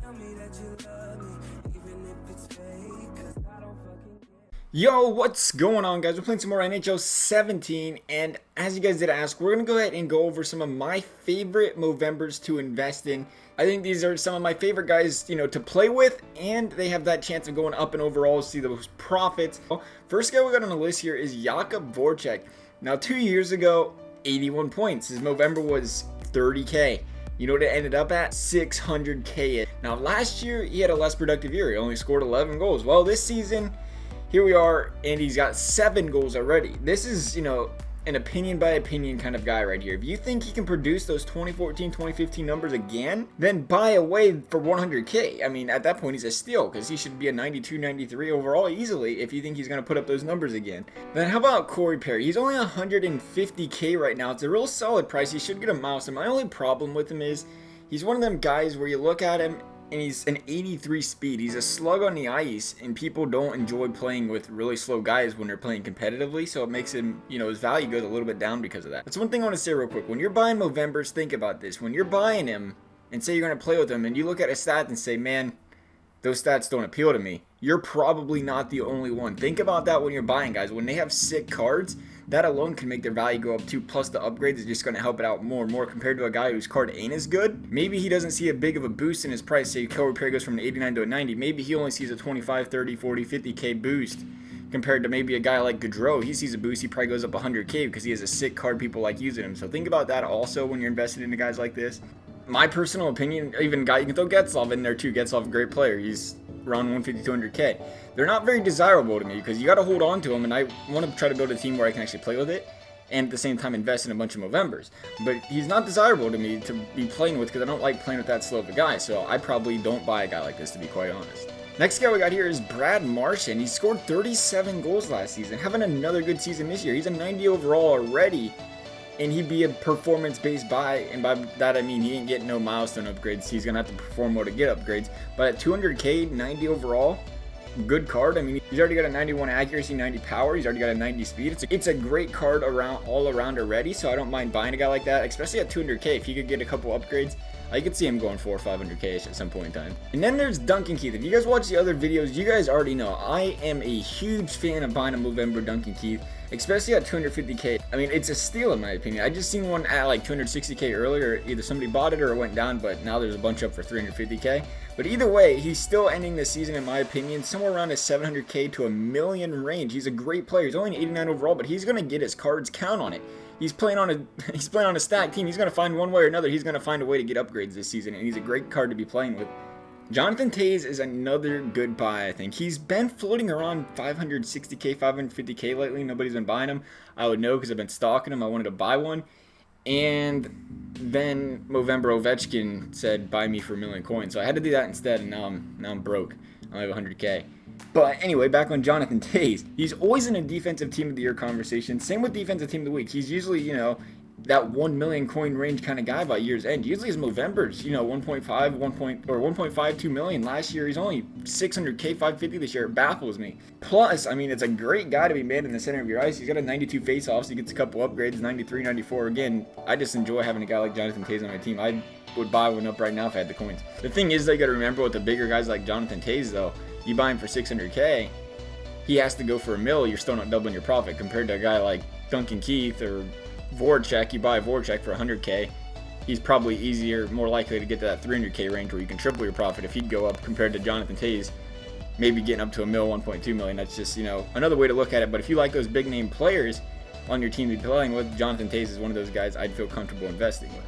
Tell me that you love me, even if it's fake, 'cause I don't fucking care. Yo, what's going on, guys? We're playing some more NHL 17, and as you guys did ask, we're going to go ahead and go over some of my favorite Movembers to invest in. I think these are some of my favorite guys, to play with, and they have that chance of going up and overall, see those profits. First guy we got on the list here is Yakovlev. Now, 2 years ago, 81 points. His Movember was 30K. You know what it ended up at? 600K. Now, last year, he had a less productive year. He only scored 11 goals. Well, this season, here we are, and he's got 7 goals already. This is, an opinion by opinion kind of guy right here. If you think he can produce those 2014, 2015 numbers again, then buy away for 100K. I mean, at that point, he's a steal because he should be a 92, 93 overall easily if you think he's going to put up those numbers again. Then how about Corey Perry? He's only 150K right now. It's a real solid price. He should get a mouse. And my only problem with him is he's one of them guys where you look at him and he's an 83 speed. He's a slug on the ice, and people don't enjoy playing with really slow guys when they're playing competitively, so it makes him, his value goes a little bit down because of that. That's one thing I want to say real quick. When you're buying Movembers, think about this. When you're buying him and say you're going to play with him, and you look at a stat and say, man, those stats don't appeal to me, you're probably not the only one. Think about that when you're buying guys. When they have sick cards, that alone can make their value go up too. Plus the upgrades is just going to help it out more and more compared to a guy whose card ain't as good. Maybe he doesn't see a big of a boost in his price. Say Corey Perry goes from an 89 to a 90. Maybe he only sees a 25, 30, 40, 50K boost compared to maybe a guy like Gaudreau. He sees a boost, he probably goes up 100K because he has a sick card, people like using him. So think about that also when you're invested into guys like this. My personal opinion, even guy, you can throw Getzlaf in there too. Getzlaf, great player. He's around 150, 200K. They're not very desirable to me because you got to hold on to them, and I want to try to build a team where I can actually play with it and at the same time invest in a bunch of Movembers. But he's not desirable to me to be playing with because I don't like playing with that slow of a guy, so I probably don't buy a guy like this, to be quite honest. Next guy we got here is Brad Marsh, and he scored 37 goals last season, having another good season this year. He's a 90 overall already, and he'd be a performance-based buy, and by that I mean he ain't getting no milestone upgrades. He's gonna have to perform more to get upgrades. But at 200K, 90 overall, good card. I mean, he's already got a 91 accuracy, 90 power. He's already got a 90 speed. It's a great card all around already. So I don't mind buying a guy like that, especially at 200K. If he could get a couple upgrades, I could see him going 400 or 500K at some point in time. And then there's Duncan Keith. If you guys watch the other videos, you guys already know I am a huge fan of buying a Movember Duncan Keith, especially at 250K. I mean, it's a steal in my opinion. I just seen one at like 260K earlier. Either somebody bought it or it went down, but now there's a bunch up for 350K. But either way, he's still ending the season, in my opinion, somewhere around a 700K to a million range. He's a great player. He's only an 89 overall, but he's going to get his cards. Count on it. He's playing on a stacked team. He's going to find one way or another. He's going to find a way to get upgrades this season, and he's a great card to be playing with. Jonathan Toews is another good buy, I think. He's been floating around 560K, 550K lately. Nobody's been buying him. I would know because I've been stalking him. I wanted to buy one. And then Movember Ovechkin said, buy me for a million coins. So I had to do that instead, and now I'm broke. I have 100K. But anyway, back on Jonathan Toews. He's always in a defensive team of the year conversation. Same with defensive team of the week. He's usually, that 1 million coin range kind of guy by year's end. Usually his Movembers, 1.5, 2 million. Last year he's only 600K, 550 this year. It baffles me. Plus, I mean, it's a great guy to be made in the center of your ice. He's got a 92 faceoffs. He gets a couple upgrades, 93, 94. Again, I just enjoy having a guy like Jonathan Toews on my team. I would buy one up right now if I had the coins. The thing is, you got to remember with the bigger guys like Jonathan Toews, though, you buy him for 600K, he has to go for a mil. You're still not doubling your profit compared to a guy like Duncan Keith or Voracek. You buy Voracek for 100K, he's probably more likely to get to that 300K range where you can triple your profit if he'd go up compared to Jonathan Toews, maybe getting up to a mil, 1.2 million. That's just, another way to look at it. But if you like those big name players on your team to be playing with, Jonathan Toews is one of those guys I'd feel comfortable investing with.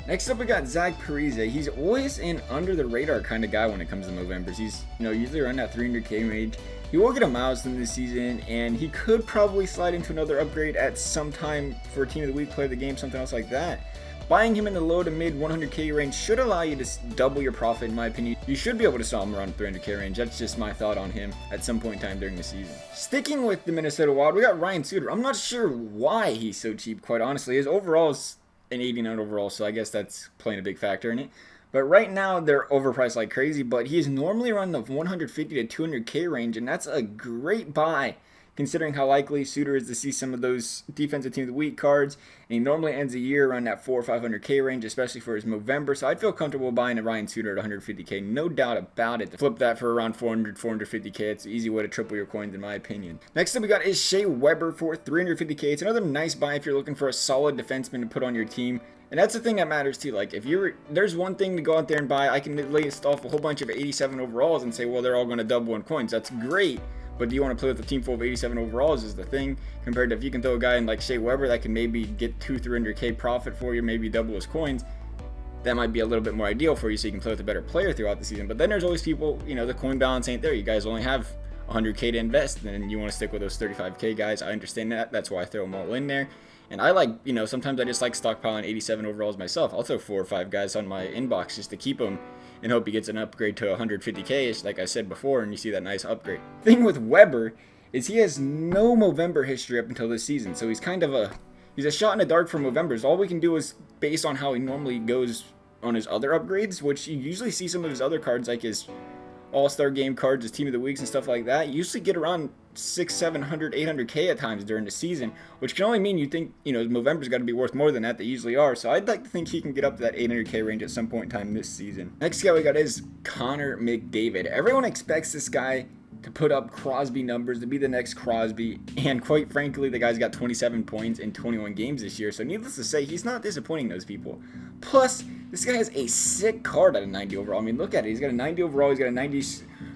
Next up, we got Zach Parise. He's always an under the radar kind of guy when it comes to Movembers. He's, usually around that 300K range. He will get a milestone this season, and he could probably slide into another upgrade at some time for a team of the week, play of the game, something else like that. Buying him in the low to mid 100K range should allow you to double your profit, in my opinion. You should be able to sell him around 300K range. That's just my thought on him at some point in time during the season. Sticking with the Minnesota Wild, we got Ryan Suter. I'm not sure why he's so cheap, quite honestly. His overall is an 89 overall, so I guess that's playing a big factor in it. But right now, they're overpriced like crazy, but he is normally around the 150 to 200K range, and that's a great buy considering how likely Suter is to see some of those defensive team of the week cards. And he normally ends the year around that 400 or 500K range, especially for his Movember. So I'd feel comfortable buying a Ryan Suter at 150K, no doubt about it. To flip that for around 400, 450K, it's an easy way to triple your coins in my opinion. Next up we got is Shea Weber for 350K. It's another nice buy if you're looking for a solid defenseman to put on your team. And that's the thing that matters too. Like, if there's one thing to go out there and buy, I can list off a whole bunch of 87 overalls and say, well, they're all going to double in coins. That's great. But do you want to play with a team full of 87 overalls is the thing, compared to if you can throw a guy in like Shea Weber that can maybe get 200-300K profit for you, maybe double his coins. That might be a little bit more ideal for you so you can play with a better player throughout the season. But then there's always people, the coin balance ain't there. You guys only have 100K to invest, and you want to stick with those 35K guys. I understand that. That's why I throw them all in there. And I like, sometimes I just like stockpiling 87 overalls myself. I'll throw 4 or 5 guys on my inbox just to keep them and hope he gets an upgrade to 150K, like I said before, and you see that nice upgrade. Thing with Weber is he has no Movember history up until this season, so he's kind of he's a shot in the dark for Movembers. All we can do is based on how he normally goes on his other upgrades, which you usually see some of his other cards, like his All-Star game cards, his team of the weeks and stuff like that, you usually get around 600, 700, 800K at times during the season, which can only mean you think, Movember's got to be worth more than that. They usually are. So I'd like to think he can get up to that 800K range at some point in time this season. Next guy we got is Connor McDavid. Everyone expects this guy to put up Crosby numbers, to be the next Crosby, and quite frankly, the guy's got 27 points in 21 games this year, so needless to say, he's not disappointing those people. Plus, this guy has a sick card at a 90 overall. I mean, look at it. He's got a 90 overall, he's got a 90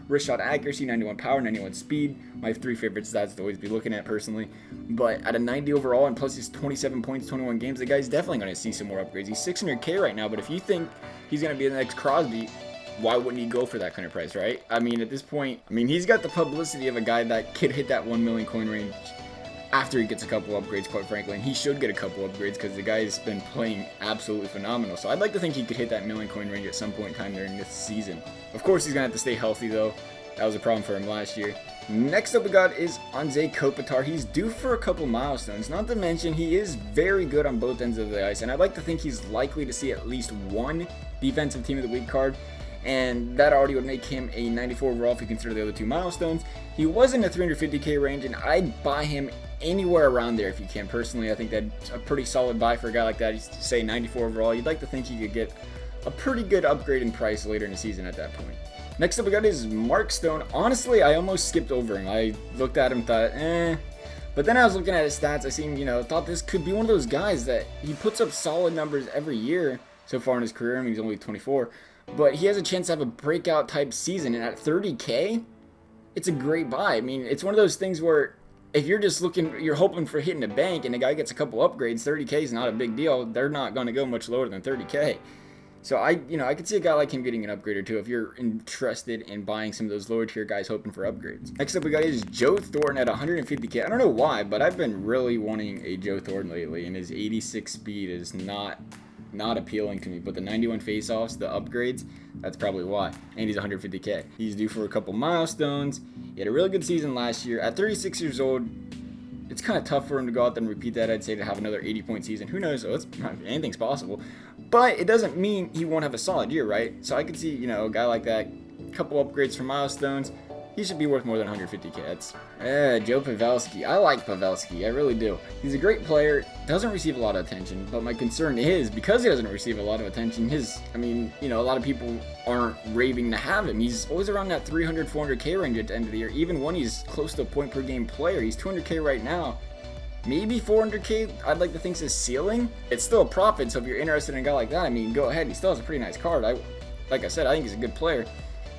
wrist shot accuracy, 91 power, 91 speed. My 3 favorite stats to always be looking at personally. But at a 90 overall, and plus his 27 points, 21 games, the guy's definitely going to see some more upgrades. He's 600K right now, but if you think he's going to be the next Crosby, why wouldn't he go for that kind of price, right? I mean, at this point, he's got the publicity of a guy that could hit that 1 million coin range after he gets a couple upgrades, quite frankly. And he should get a couple upgrades because the guy's been playing absolutely phenomenal. So I'd like to think he could hit that million coin range at some point in time during this season. Of course, he's going to have to stay healthy, though. That was a problem for him last year. Next up we got is Anze Kopitar. He's due for a couple milestones. Not to mention, he is very good on both ends of the ice. And I'd like to think he's likely to see at least one defensive team of the week card. And that already would make him a 94 overall if you consider the other 2 milestones. He was in the 350K range, and I'd buy him anywhere around there if you can. Personally, I think that's a pretty solid buy for a guy like that. He's say 94 overall. You'd like to think he could get a pretty good upgrade in price later in the season at that point. Next up we got is Mark Stone. Honestly, I almost skipped over him. I looked at him, thought, But then I was looking at his stats. I seen, thought this could be one of those guys that he puts up solid numbers every year so far in his career. I mean, he's only 24. But he has a chance to have a breakout type season, and at 30K, it's a great buy. I mean, it's one of those things where if you're just you're hoping for hitting the bank, and the guy gets a couple upgrades, 30K is not a big deal. They're not going to go much lower than 30K. So I could see a guy like him getting an upgrade or two if you're interested in buying some of those lower tier guys hoping for upgrades. Next up we got is Joe Thornton at 150K. I don't know why, but I've been really wanting a Joe Thornton lately, and his 86 speed is not appealing to me, but the 91 faceoffs, the upgrades, that's probably why. And he's 150K. He's due for a couple milestones. He had a really good season last year. At 36 years old, it's kind of tough for him to go out there and repeat that. I'd say to have another 80-point season. Who knows? Anything's possible. But it doesn't mean he won't have a solid year, right? So I could see, a guy like that, a couple upgrades for milestones. He should be worth more than 150K. That's Joe Pavelski. I like Pavelski. I really do. He's a great player. Doesn't receive a lot of attention. But my concern is, because he doesn't receive a lot of attention, a lot of people aren't raving to have him. He's always around that 300, 400K range at the end of the year. Even when he's close to a point per game player. He's 200K right now. Maybe 400K, I'd like to think is his ceiling. It's still a profit, so if you're interested in a guy like that, go ahead. He still has a pretty nice card. Like I said, I think he's a good player.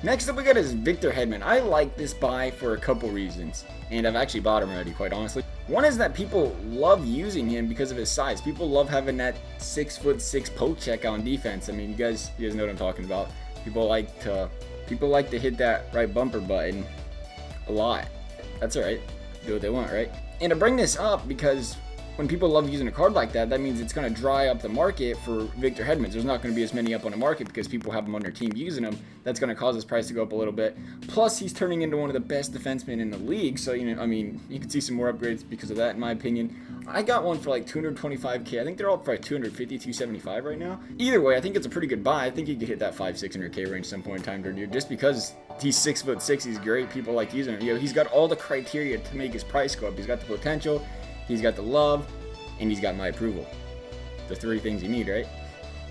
Next up we got is Victor Hedman. I like this buy for a couple reasons, and I've actually bought him already, quite honestly. One is that people love using him because of his size. People love having that 6'6" poke check on defense. You guys know what I'm talking about. People like to hit that right bumper button a lot. That's alright. Do what they want, right? And to bring this up, because when people love using a card like that, that means it's going to dry up the market for Victor Hedman. There's not going to be as many up on the market because people have him on their team using him. That's going to cause his price to go up a little bit. Plus, he's turning into one of the best defensemen in the league. So, you know, I mean, you can see some more upgrades because of that, in my opinion. I got one for like 225K. I think they're all for like 250, 275 right now. Either way, I think it's a pretty good buy. I think he could hit that 500-600K range some point in time during the year, just because he's 6'6". He's great. People like using him. You know, he's got all the criteria to make his price go up. He's got the potential, he's got the love, and he's got my approval. The 3 things you need, right?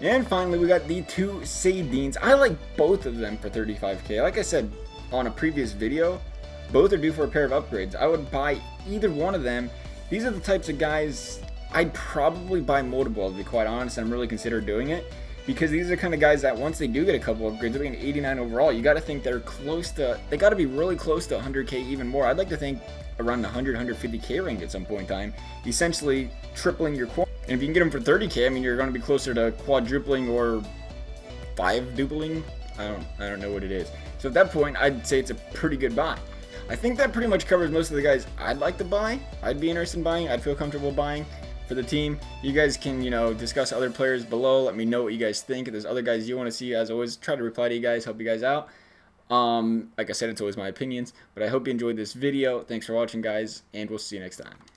And finally, we got the 2 Sedins. I like both of them for 35K. Like I said on a previous video, both are due for a pair of upgrades. I would buy either one of them. These are the types of guys I'd probably buy multiple, to be quite honest. I'm really considering doing it, because these are the kind of guys that once they do get a couple upgrades, they're getting 89 overall. You got to think they're close to, they got to be really close to 100K, even more. I'd like to think around the 100, 150K range at some point in time, essentially tripling your core. And if you can get them for 30K, I mean, you're going to be closer to quadrupling or 5-dupling. I don't know what it is. So at that point, I'd say it's a pretty good buy. I think that pretty much covers most of the guys I'd like to buy. I'd be interested in buying. I'd feel comfortable buying for the team. You guys can, you know, discuss other players below. Let me know what you guys think. If there's other guys you want to see, as always, try to reply to you guys, help you guys out. Like I said, it's always my opinions, but I hope you enjoyed this video. Thanks for watching, guys, and we'll see you next time.